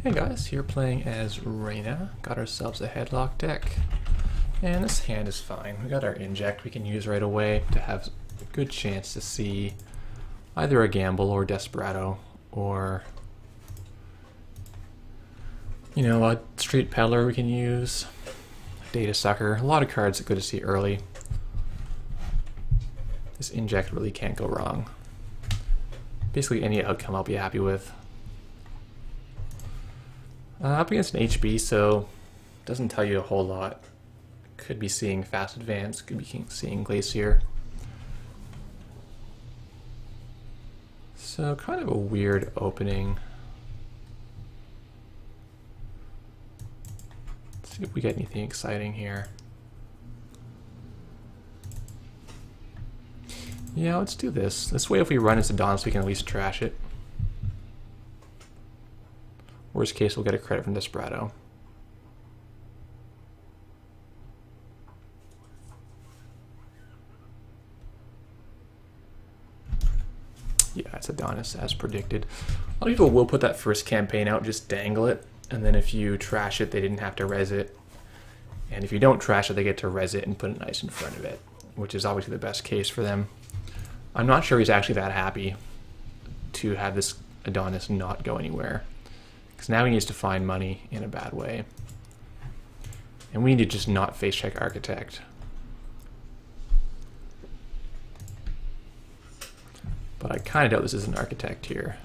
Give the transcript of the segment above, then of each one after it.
Hey guys, here playing as Reina. Got ourselves a Headlock deck. And this hand is fine. We got our inject we can use right away to have a good chance to see either a gamble or desperado or, you know, a street peddler we can use, data sucker. A lot of cards that good to see early. This inject really can't go wrong. Basically any outcome I'll be happy with. Up against an HB, so doesn't tell you a whole lot. Could be seeing Fast Advance, could be seeing Glacier. So kind of a weird opening. Let's see if we get anything exciting here. Yeah, let's do this. This way if we run into Dons, we can at least trash it. Worst case, we'll get a credit from Desperado. Yeah, it's Adonis as predicted. A lot of people will put that first campaign out, just dangle it, and then if you trash it, they didn't have to res it. And if you don't trash it, they get to res it and put it nice in front of it, which is obviously the best case for them. I'm not sure he's actually that happy to have this Adonis not go anywhere. Because now he needs to find money in a bad way. And we need to just not face check Architect. But I kind of doubt this is an Architect here.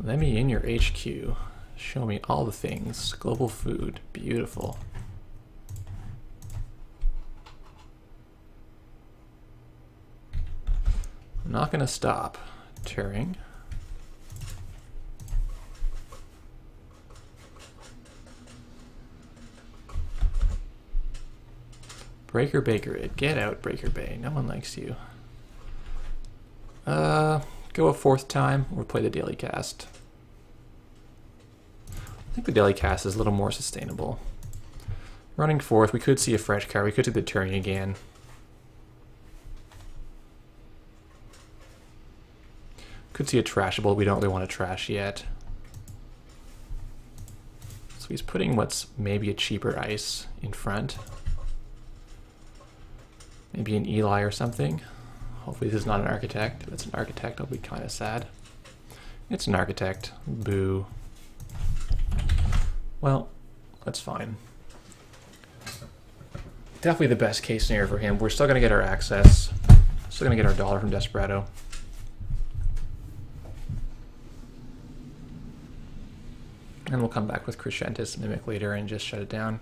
Let me in your HQ. Show me all the things. Global food. Beautiful. I'm not going to stop. Turing. Breaker Baker it. Get out, Breaker Bay. No one likes you. Go a fourth time or play the daily cast. I think the daily cast is a little more sustainable. Running fourth, we could see a fresh card. We could do the Turing again. Could see a trashable, we don't really want to trash yet. So he's putting what's maybe a cheaper ice in front. Maybe an Eli or something. Hopefully this is not an Architect. If it's an Architect, I'll be kind of sad. It's an Architect. Boo. Well, that's fine. Definitely the best case scenario for him. We're still going to get our access. Still going to get our dollar from Desperado. And we'll come back with Crescentis Mimic later and just shut it down.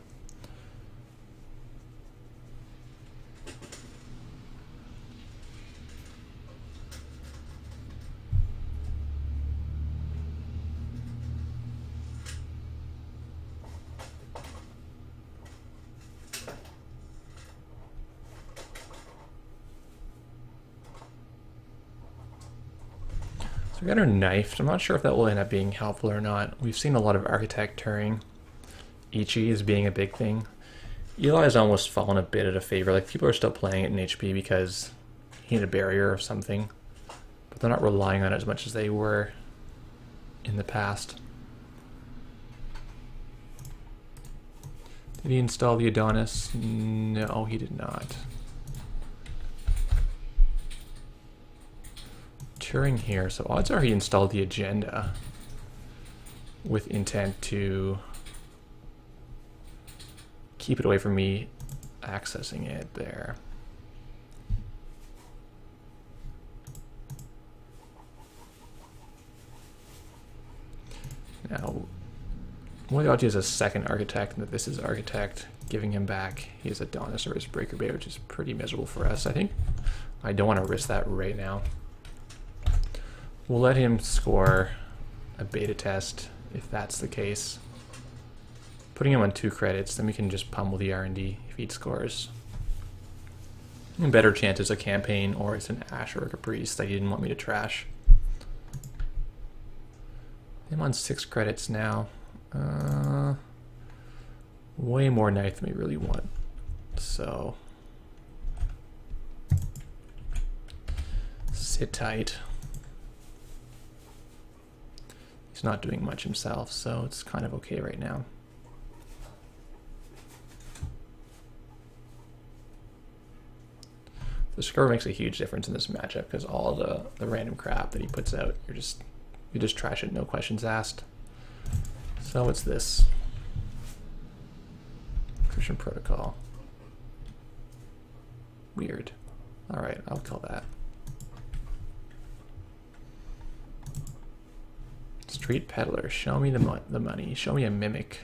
We got her knifed. I'm not sure if that will end up being helpful or not. We've seen a lot of Architect Turing. Ichi is being a big thing. Eli has almost fallen a bit out of favor. Like, people are still playing it in HP because he had a barrier or something. But they're not relying on it as much as they were in the past. Did he install the Adonis? No, he did not. Turing here, so odds are he installed the agenda with intent to keep it away from me accessing it there. Now, one of the odds is a second Architect and that this is Architect, giving him back his Adonis or his Breaker Bay, which is pretty miserable for us. I think I don't want to risk that right now. We'll let him score a beta test if that's the case. Putting him on 2 credits, then we can just pummel the R&D if he scores. And better chance it's a campaign or it's an Ash or a Caprice that he didn't want me to trash. I'm on 6 credits now. Way more knife than we really want. So sit tight. He's not doing much himself, so it's kind of okay right now. The scrubber makes a huge difference in this matchup because all the random crap that he puts out, you just trash it, no questions asked. So what's this? Christian protocol. Weird. All right, I'll call that. Street peddler. Show me the money. Show me a mimic.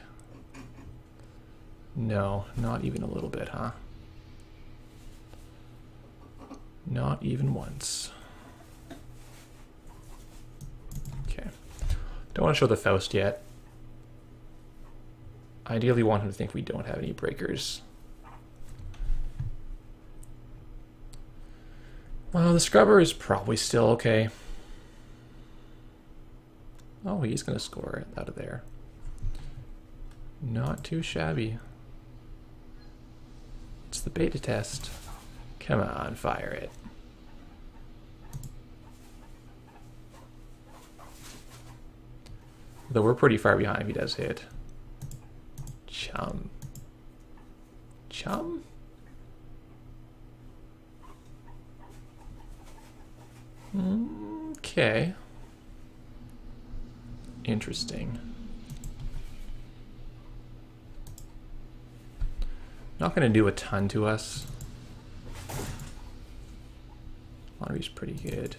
No, not even a little bit, huh? Not even once. Okay. Don't want to show the Faust yet. Ideally want him to think we don't have any breakers. Well, the scrubber is probably still okay. Oh, he's going to score it out of there. Not too shabby. It's the beta test. Come on, fire it. Though we're pretty far behind if he does hit. Chum. Chum? Okay. Interesting. Not going to do a ton to us. Lottery's pretty good.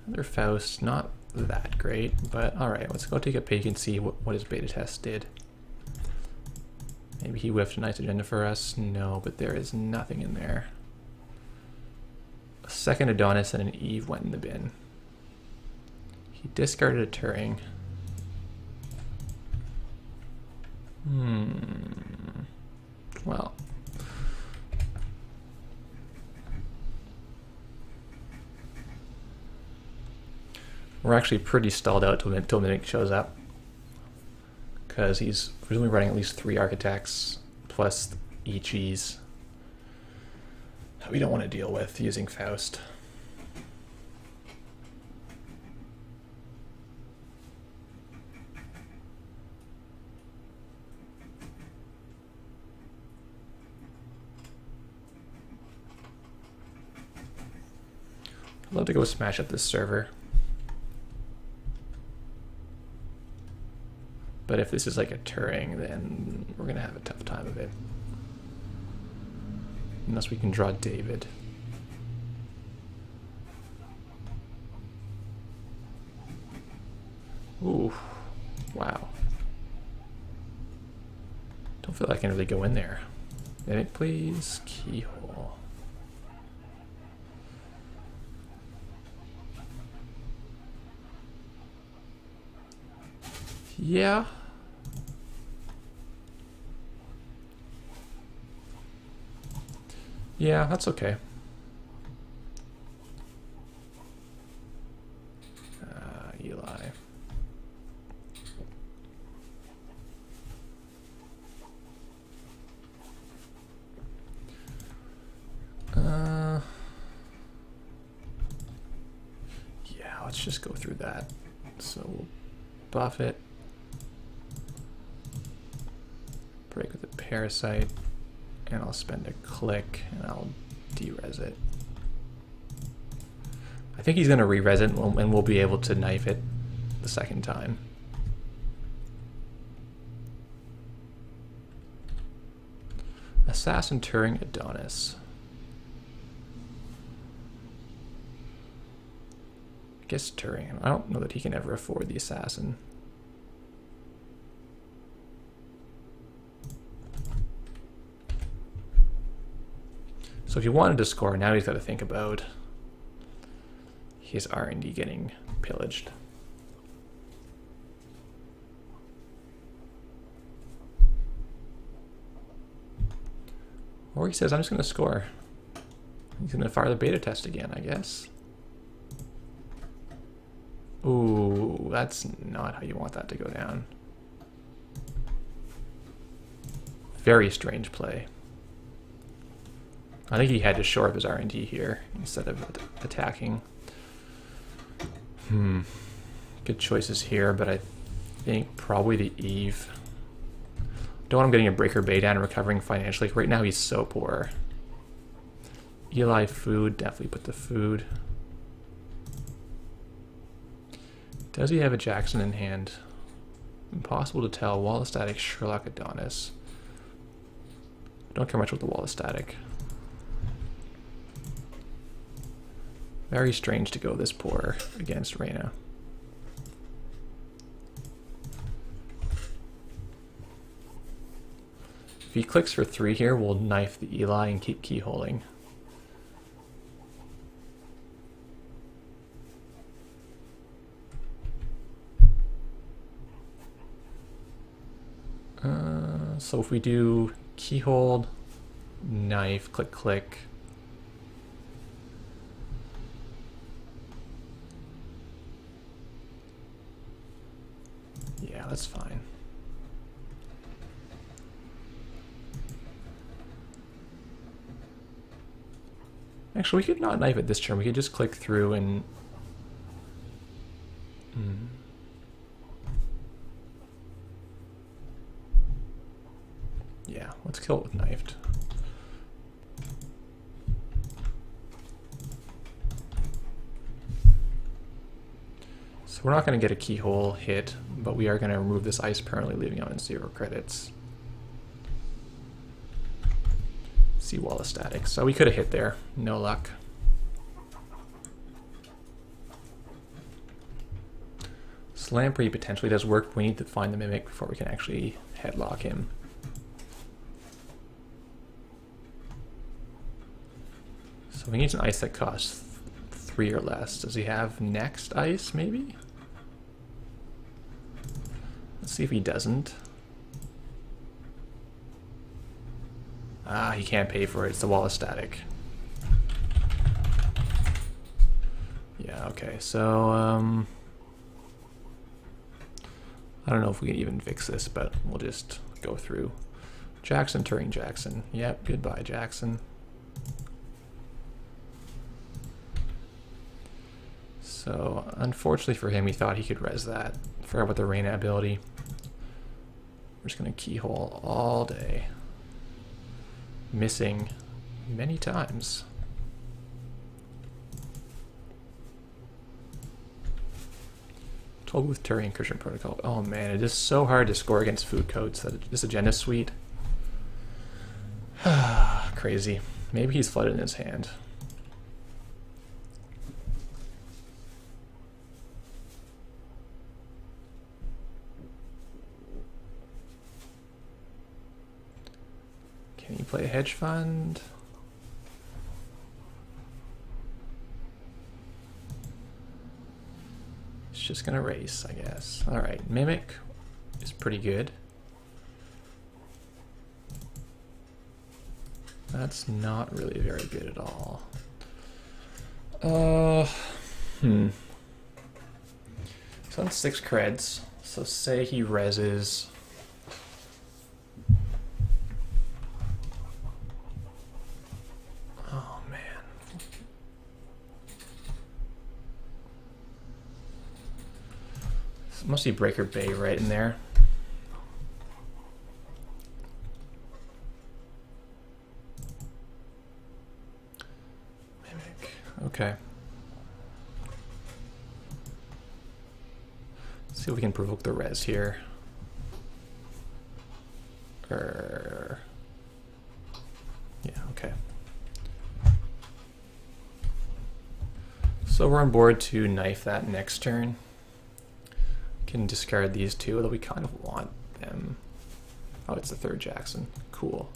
Another Faust, not that great, but alright, let's go take a peek and see what his beta test did. Maybe he whiffed a nice agenda for us. No, but there is nothing in there. A second Adonis and an Eve went in the bin. He discarded a Turing. Well. We're actually pretty stalled out till Mimic shows up. Because he's presumably running at least 3 architects plus EGs that we don't want to deal with using Faust. I'd love to go smash up this server. But if this is like a Turing, then we're going to have a tough time of it. Unless we can draw David. Ooh, wow. Don't feel like I can really go in there. Mimic, please. Keyhole. Yeah. Yeah, that's okay. Eli. Yeah, let's just go through that. So we'll buff it. Break with a parasite. And I'll spend a click and I'll de-res it. I think he's going to re-res it and we'll be able to knife it the second time. Assassin Turing Adonis. I guess Turing. I don't know that he can ever afford the assassin. So if you wanted to score, now he's got to think about his R&D getting pillaged. Or he says, I'm just going to score. He's going to fire the beta test again, I guess. Ooh, that's not how you want that to go down. Very strange play. I think he had to shore up his R&D here instead of attacking. Good choices here, but I think probably the Eve. Don't want him getting a breaker bay down and recovering financially. Right now he's so poor. Eli food, definitely put the food. Does he have a Jackson in hand? Impossible to tell. Wall of Static, Sherlock, Adonis. Don't care much about the Wall of Static. Very strange to go this poor against Reina. If he clicks for 3 here, we'll knife the Eli and keep keyholing. So if we do keyhold, knife, click, click. Yeah, that's fine. Actually, we could not knife it this turn. We could just click through and... Yeah, let's kill it with knifed. So we're not going to get a keyhole hit, but we are going to remove this ice permanently, leaving him in 0 credits. See Wall of Static. So we could have hit there. No luck. Lamprey potentially does work, but we need to find the Mimic before we can actually headlock him. So he needs an ice that costs 3 or less. Does he have next ice, maybe? Let's see if he doesn't. Ah, he can't pay for it. It's the Wall of Static. Yeah, okay, so, I don't know if we can even fix this, but we'll just go through. Jackson, Turing Jackson. Yep, goodbye, Jackson. So, unfortunately for him, he thought he could res that. Forgot about the Reina ability. We're just going to keyhole all day. Missing many times. Tollbooth Turing Encryption Protocol. Oh man, it is so hard to score against Foodcoats. This agenda suite. Crazy. Maybe he's flooded in his hand. Can he play a hedge fund? It's just gonna race, I guess. Alright, Mimic is pretty good. That's not really very good at all. So on 6 creds. So say he reses. Oh man. This must be Breaker Bay right in there. Mimic. Okay. Let's see if we can provoke the res here. Yeah, okay. So we're on board to knife that next turn. Can discard these 2, although we kind of want them. Oh, it's the 3rd Jackson. Cool.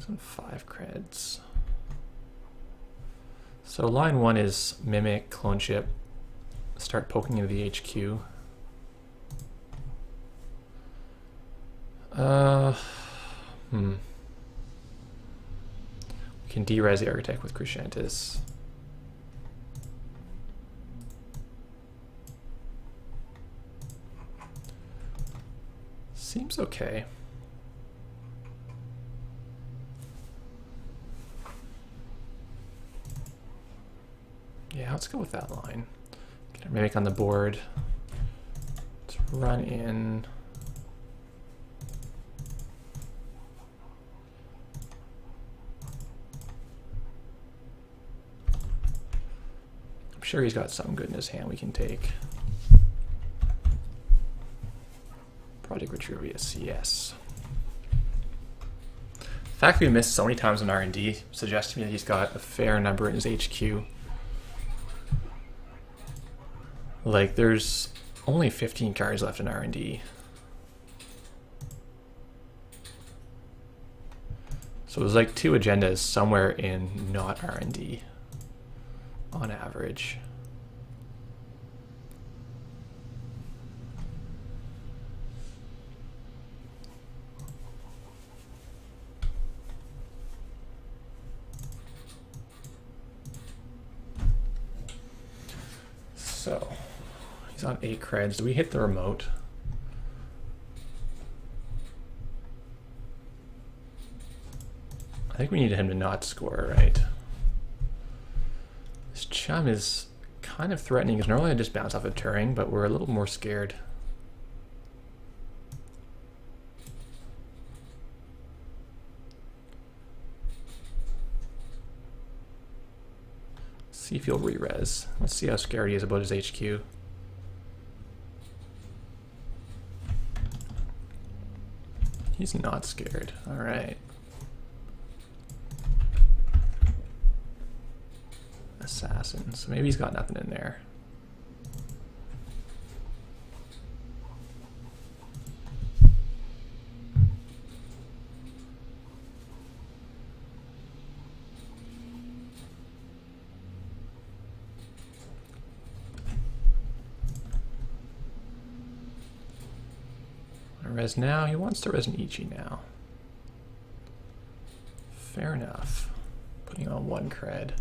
Some 5 creds. So line 1 is mimic, clone chip, start poking into the HQ. We can de-res the architect with Crescentis. Seems okay. Yeah, let's go with that line. Get our mimic on the board. Let's run in. I'm sure he's got something good in his hand we can take. Project Vitruvius, yes. The fact we missed so many times in R&D suggests to me that he's got a fair number in his HQ. Like, there's only 15 cards left in R&D. So there's like 2 agendas somewhere in not R&D on average. So, he's on 8 creds. Do we hit the remote? I think we need him to not score, right? This chum is kind of threatening, because normally I just bounce off a Turing, but we're a little more scared. See if he'll re-res. Let's see how scared he is about his HQ. He's not scared. All right. Assassin. So maybe he's got nothing in there. Res now. He wants to res an Ichi now. Fair enough. Putting on 1 cred.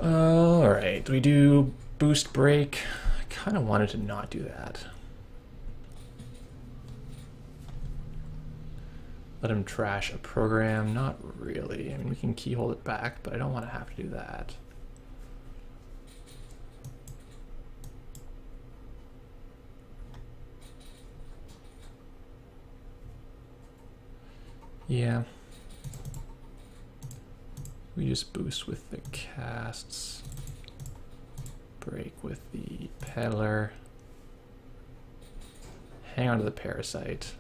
Alright, do we do boost break? I kind of wanted to not do that. Let him trash a program? Not really. I mean, we can keyhole it back, but I don't want to have to do that. Yeah. We just boost with the casts. Break with the peddler. Hang on to the parasite.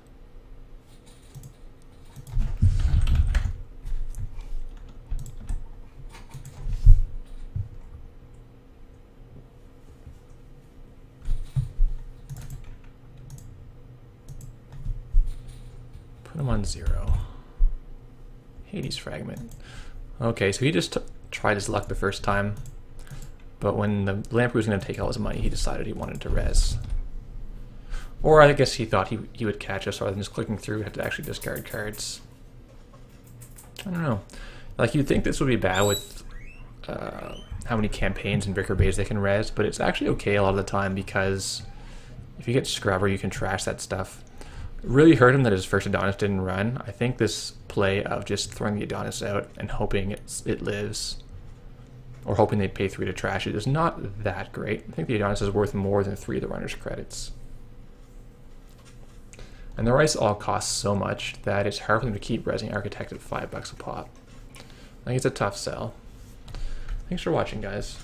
Put him on 0. Hades fragment. Okay, so he just tried his luck the first time, but when the Lamprey was going to take all his money, he decided he wanted to res. Or I guess he thought he would catch us rather than just clicking through, have to actually discard cards. I don't know. Like, you'd think this would be bad with how many campaigns and Vicar Bays they can res, but it's actually okay a lot of the time because if you get Scrubber, you can trash that stuff. It really hurt him that his first Adonis didn't run. I think this play of just throwing the Adonis out and hoping it lives, or hoping they pay 3 to trash it, is not that great. I think the Adonis is worth more than 3 of the runner's credits. And the rice all cost so much that it's hard for them to keep resing Architect at $5 a pop. I think it's a tough sell. Thanks for watching, guys.